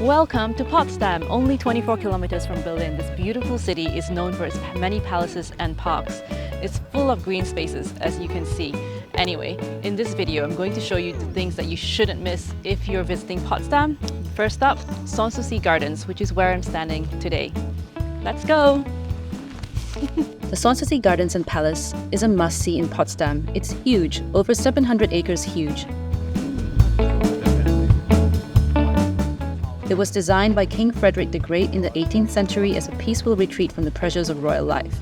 Welcome to Potsdam, only 24 kilometers from Berlin. This beautiful city is known for its many palaces and parks. It's full of green spaces, as you can see. Anyway, in this video, I'm going to show you the things that you shouldn't miss if you're visiting Potsdam. First up, Sanssouci Gardens, which is where I'm standing today. Let's go! The Sanssouci Gardens and Palace is a must-see in Potsdam. It's huge, over 700 acres huge. It was designed by King Frederick the Great in the 18th century as a peaceful retreat from the pressures of royal life.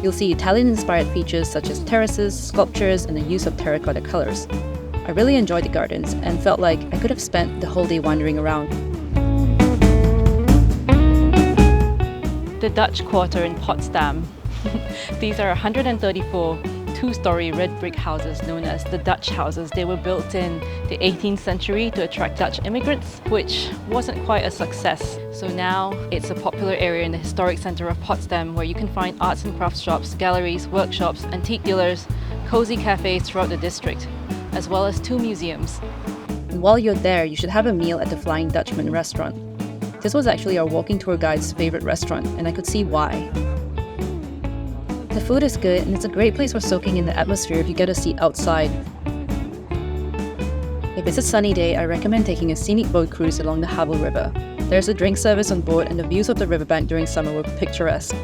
You'll see Italian-inspired features such as terraces, sculptures, and the use of terracotta colors. I really enjoyed the gardens and felt like I could have spent the whole day wandering around. The Dutch Quarter in Potsdam. These are 134 two-story red brick houses known as the Dutch houses. They were built in the 18th century to attract Dutch immigrants, which wasn't quite a success. So now it's a popular area in the historic center of Potsdam where you can find arts and crafts shops, galleries, workshops, antique dealers, cozy cafes throughout the district, as well as 2 museums. And while you're there, you should have a meal at the Flying Dutchman restaurant. This was actually our walking tour guide's favorite restaurant, and I could see why. The food is good, and it's a great place for soaking in the atmosphere if you get a seat outside. If it's a sunny day, I recommend taking a scenic boat cruise along the Havel River. There's a drink service on board, and the views of the riverbank during summer were picturesque.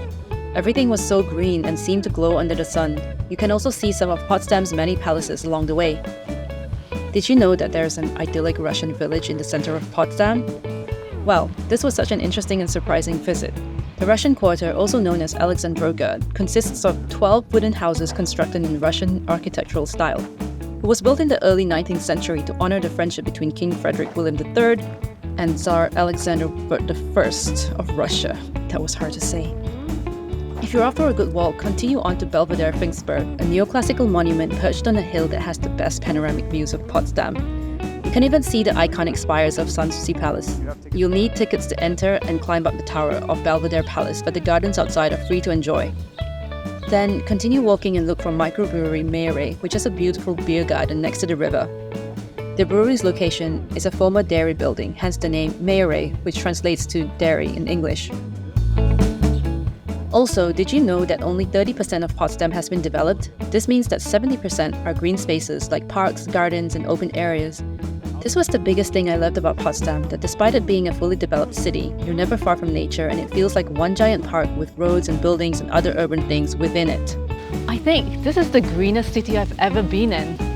Everything was so green and seemed to glow under the sun. You can also see some of Potsdam's many palaces along the way. Did you know that there's an idyllic Russian village in the center of Potsdam? Well, this was such an interesting and surprising visit. The Russian Quarter, also known as Alexandrowka, consists of 12 wooden houses constructed in Russian architectural style. It was built in the early 19th century to honor the friendship between King Frederick William III and Tsar Alexander I of Russia. That was hard to say. If you're off for a good walk, continue on to Belvedere Pfingstberg, a neoclassical monument perched on a hill that has the best panoramic views of Potsdam. You can even see the iconic spires of Sanssouci Palace. You'll need tickets to enter and climb up the tower of Belvedere Palace, but the gardens outside are free to enjoy. Then continue walking and look for microbrewery Meyer, which is a beautiful beer garden next to the river. The brewery's location is a former dairy building, hence the name Meyer, which translates to dairy in English. Also, did you know that only 30% of Potsdam has been developed? This means that 70% are green spaces like parks, gardens, and open areas. This was the biggest thing I loved about Potsdam, that despite it being a fully developed city, you're never far from nature and it feels like one giant park with roads and buildings and other urban things within it. I think this is the greenest city I've ever been in.